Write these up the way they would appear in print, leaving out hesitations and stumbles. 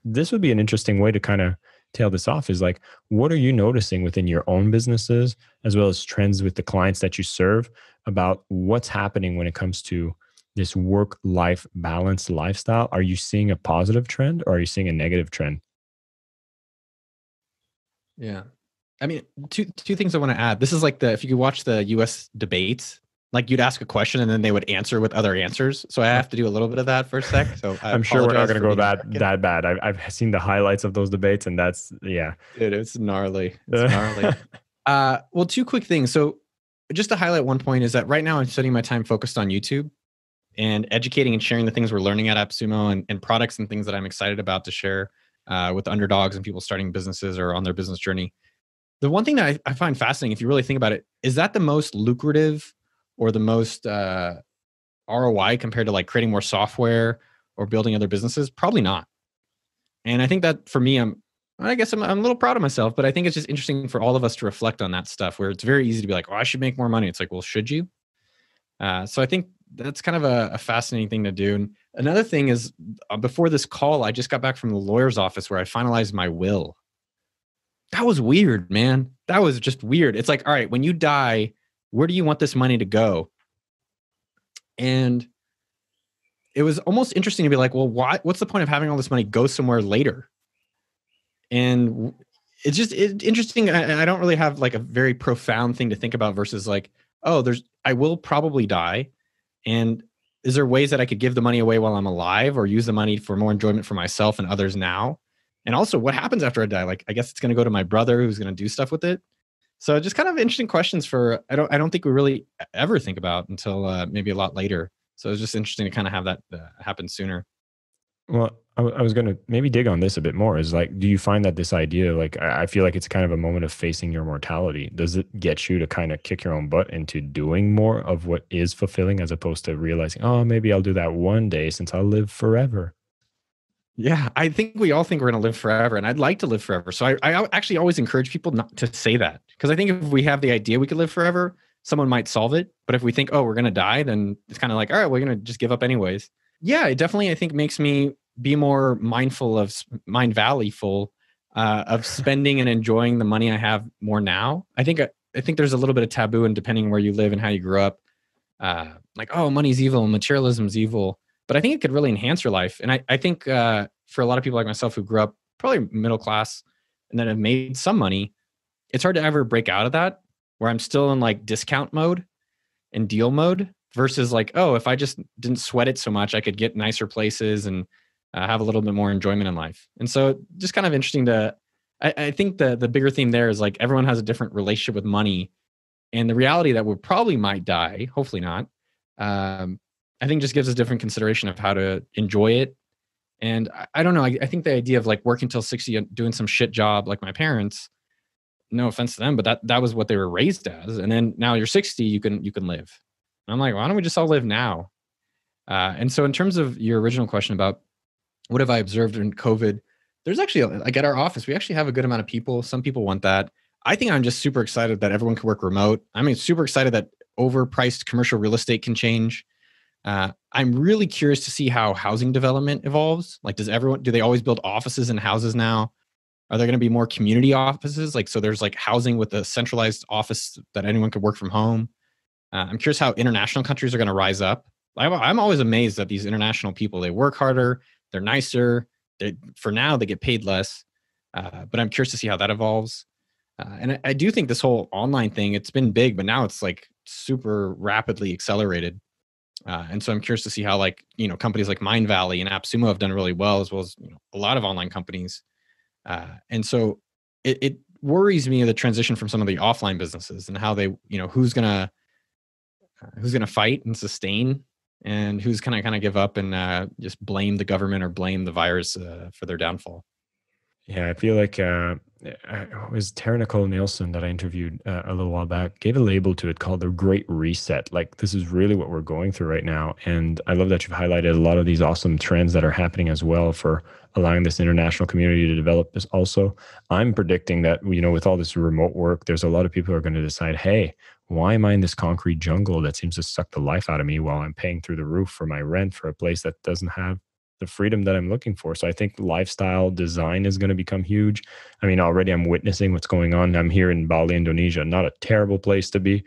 this would be an interesting way to kind of tail this off is like, what are you noticing within your own businesses as well as trends with the clients that you serve about what's happening when it comes to this work life balance lifestyle? Are you seeing a positive trend or are you seeing a negative trend? Yeah. I mean, two things I want to add. This is like the if you could watch the US debates, like you'd ask a question and then they would answer with other answers. So I Uh, have to do a little bit of that for a sec. So I I'm sure we're not apologize going to for go being that American. that bad. I've seen the highlights of those debates, and that's yeah. Dude, it's gnarly. It's gnarly. Well, two quick things. So just to highlight one point is that right now I'm spending my time focused on YouTube and educating and sharing the things we're learning at AppSumo and products and things that I'm excited about to share with underdogs and people starting businesses or on their business journey. The one thing that I find fascinating, if you really think about it, is that the most lucrative or the most ROI compared to like creating more software or building other businesses? Probably not. And I think that for me, I guess I'm a little proud of myself, but I think it's just interesting for all of us to reflect on that stuff where it's very easy to be like, oh, I should make more money. It's like, well, should you? So I think that's kind of a fascinating thing to do. And another thing is before this call, I just got back from the lawyer's office where I finalized my will. That was weird, man. That was just weird. It's like, all right, when you die, where do you want this money to go? And it was almost interesting to be like, well, what's the point of having all this money go somewhere later? And it's interesting. I don't really have like a very profound thing to think about versus like, oh, I will probably die. And is there ways that I could give the money away while I'm alive or use the money for more enjoyment for myself and others now? And also what happens after I die? Like, I guess it's going to go to my brother who's going to do stuff with it. So just kind of interesting questions I don't think we really ever think about until maybe a lot later. So it's just interesting to kind of have that happen sooner. Well, I was going to maybe dig on this a bit more. Is like, do you find that this idea, like, I feel like it's kind of a moment of facing your mortality. Does it get you to kind of kick your own butt into doing more of what is fulfilling as opposed to realizing, oh, maybe I'll do that one day since I'll live forever? Yeah, I think we all think we're going to live forever, and I'd like to live forever. So I actually always encourage people not to say that because I think if we have the idea we could live forever, someone might solve it. But if we think, oh, we're going to die, then it's kind of like, all right, we're going to just give up anyways. Yeah, it definitely I think makes me be more mindful of mind valley full of spending and enjoying the money I have more now. I think there's a little bit of taboo, and depending where you live and how you grew up, like, oh, money's evil, materialism's evil. But I think it could really enhance your life. And I think for a lot of people like myself who grew up probably middle class and then have made some money, it's hard to ever break out of that where I'm still in like discount mode and deal mode versus like, oh, if I just didn't sweat it so much, I could get nicer places and have a little bit more enjoyment in life. And so just kind of interesting I think the bigger theme there is like everyone has a different relationship with money and the reality that we probably might die, hopefully not. Um, I think just gives us different consideration of how to enjoy it. And I don't know. I think the idea of like working till 60 and doing some shit job like my parents, no offense to them, but that was what they were raised as. And then now you're 60, you can live. And I'm like, why don't we just all live now? And so in terms of your original question about what have I observed in COVID, there's actually like at our office, we actually have a good amount of people. Some people want that. I think I'm just super excited that everyone can work remote. I mean, super excited that overpriced commercial real estate can change. I'm really curious to see how housing development evolves. Like, do they always build offices and houses now? Are there going to be more community offices? Like, so there's like housing with a centralized office that anyone could work from home. I'm curious how international countries are going to rise up. I'm always amazed at these international people. They work harder, they're nicer. For now, they get paid less. But I'm curious to see how that evolves. And I do think this whole online thing, it's been big, but now it's like super rapidly accelerated. And so I'm curious to see how companies like Mind Valley and AppSumo have done really well, as well as a lot of online companies. And so it worries me the transition from some of the offline businesses and how they, who's gonna fight and sustain, and who's gonna kind of give up and just blame the government or blame the virus for their downfall. Yeah, I feel like it was Tara Nicole Nielsen that I interviewed a little while back, gave a label to it called the Great Reset. Like, this is really what we're going through right now. And I love that you've highlighted a lot of these awesome trends that are happening as well for allowing this international community to develop this also. I'm predicting that, with all this remote work, there's a lot of people who are going to decide, hey, why am I in this concrete jungle that seems to suck the life out of me while I'm paying through the roof for my rent for a place that doesn't have the freedom that I'm looking for. So I think lifestyle design is going to become huge. I mean, already I'm witnessing what's going on. I'm here in Bali, Indonesia, not a terrible place to be,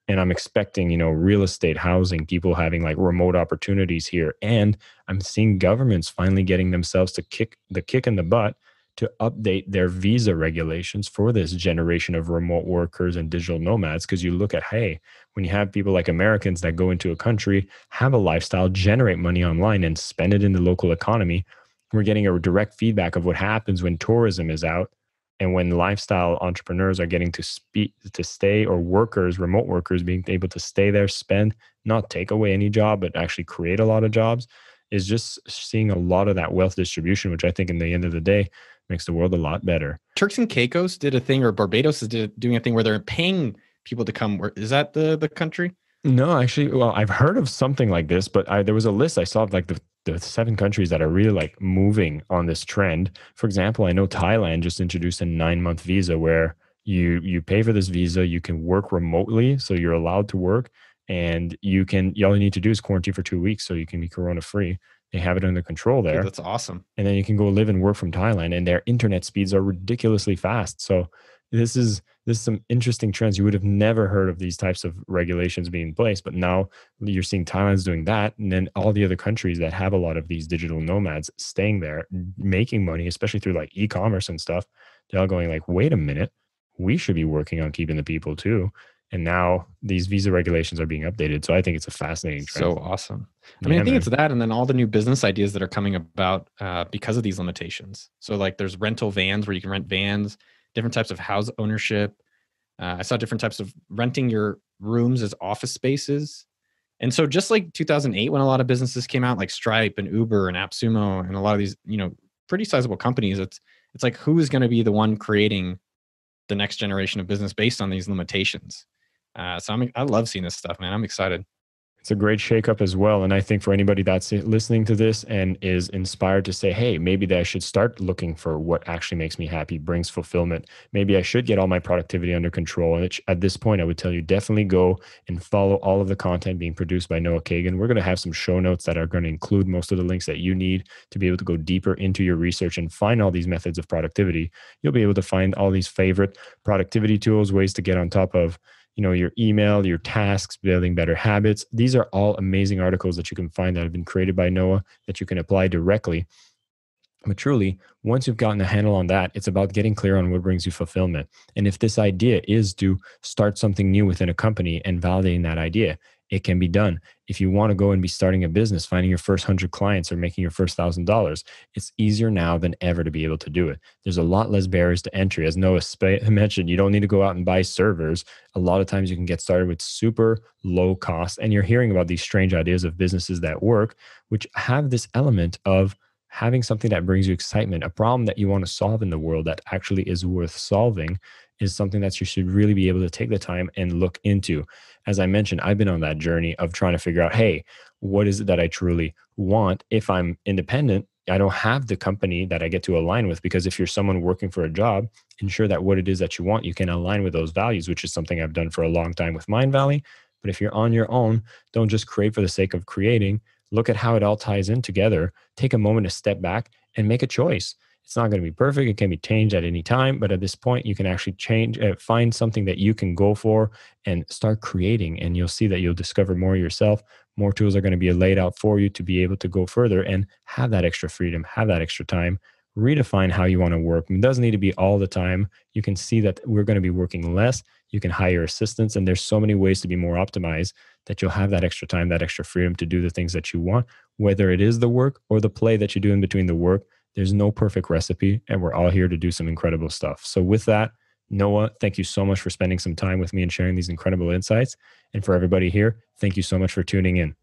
and I'm expecting, real estate, housing, people having like remote opportunities here. And I'm seeing governments finally getting themselves to kick in the butt to update their visa regulations for this generation of remote workers and digital nomads. Because you look at, hey, when you have people like Americans that go into a country, have a lifestyle, generate money online, and spend it in the local economy, we're getting a direct feedback of what happens when tourism is out and when lifestyle entrepreneurs are getting to speak to stay, or workers, remote workers being able to stay there, spend, not take away any job, but actually create a lot of jobs, is just seeing a lot of that wealth distribution, which I think in the end of the day makes the world a lot better. Turks and Caicos did a thing, or Barbados is doing a thing where they're paying people to come. Is that the country? No, actually, well, I've heard of something like this, but there was a list I saw of like the 7 countries that are really like moving on this trend. For example, I know Thailand just introduced a 9-month visa where you pay for this visa, you can work remotely, so you're allowed to work, and all you need to do is quarantine for 2 weeks, so you can be corona free. They have it under control Dude, there, that's awesome. and then you can go live and work from Thailand, and their internet speeds are ridiculously fast. So this is some interesting trends. You would have never heard of these types of regulations being in place, but now you're seeing Thailand's doing that, and then all the other countries that have a lot of these digital nomads staying there, making money, especially through like e-commerce and stuff. They're all going like, wait a minute, we should be working on keeping the people too. And now these visa regulations are being updated. So I think it's a fascinating trend. So awesome. I mean, Yeah, I think man. it's that, and then all the new business ideas that are coming about because of these limitations. So like, there's rental vans where you can rent vans, different types of house ownership. I saw different types of renting your rooms as office spaces. And so just like 2008, when a lot of businesses came out, like Stripe and Uber and AppSumo and a lot of these, pretty sizable companies, it's like, who is going to be the one creating the next generation of business based on these limitations? So I love seeing this stuff, man. I'm excited. It's a great shakeup as well. And I think for anybody that's listening to this and is inspired to say, hey, maybe that I should start looking for what actually makes me happy, brings fulfillment. Maybe I should get all my productivity under control. And at this point, I would tell you definitely go and follow all of the content being produced by Noah Kagan. We're going to have some show notes that are going to include most of the links that you need to be able to go deeper into your research and find all these methods of productivity. You'll be able to find all these favorite productivity tools, ways to get on top of your email, your tasks, building better habits. These are all amazing articles that you can find that have been created by Noah that you can apply directly. But truly, once you've gotten a handle on that, it's about getting clear on what brings you fulfillment. And if this idea is to start something new within a company and validating that idea, it can be done. If you want to go and be starting a business, finding your first 100 clients or making your first $1,000, it's easier now than ever to be able to do it. There's a lot less barriers to entry. As Noah mentioned, you don't need to go out and buy servers. A lot of times you can get started with super low cost. And you're hearing about these strange ideas of businesses that work, which have this element of having something that brings you excitement, a problem that you want to solve in the world that actually is worth solving, is something that you should really be able to take the time and look into. As I mentioned, I've been on that journey of trying to figure out, hey, what is it that I truly want? If I'm independent, I don't have the company that I get to align with, because if you're someone working for a job, ensure that what it is that you want, you can align with those values, which is something I've done for a long time with Mindvalley. But if you're on your own, don't just create for the sake of creating. Look at how it all ties in together. Take a moment to step back and make a choice. It's not going to be perfect. It can be changed at any time, but at this point, you can actually find something that you can go for and start creating. And you'll see that you'll discover more yourself. More tools are going to be laid out for you to be able to go further and have that extra freedom, have that extra time. Redefine how you want to work. It doesn't need to be all the time. You can see that we're going to be working less. You can hire assistants, and there's so many ways to be more optimized that you'll have that extra time, that extra freedom to do the things that you want, whether it is the work or the play that you do in between the work. There's no perfect recipe, and we're all here to do some incredible stuff. So with that, Noah, thank you so much for spending some time with me and sharing these incredible insights. And for everybody here, thank you so much for tuning in.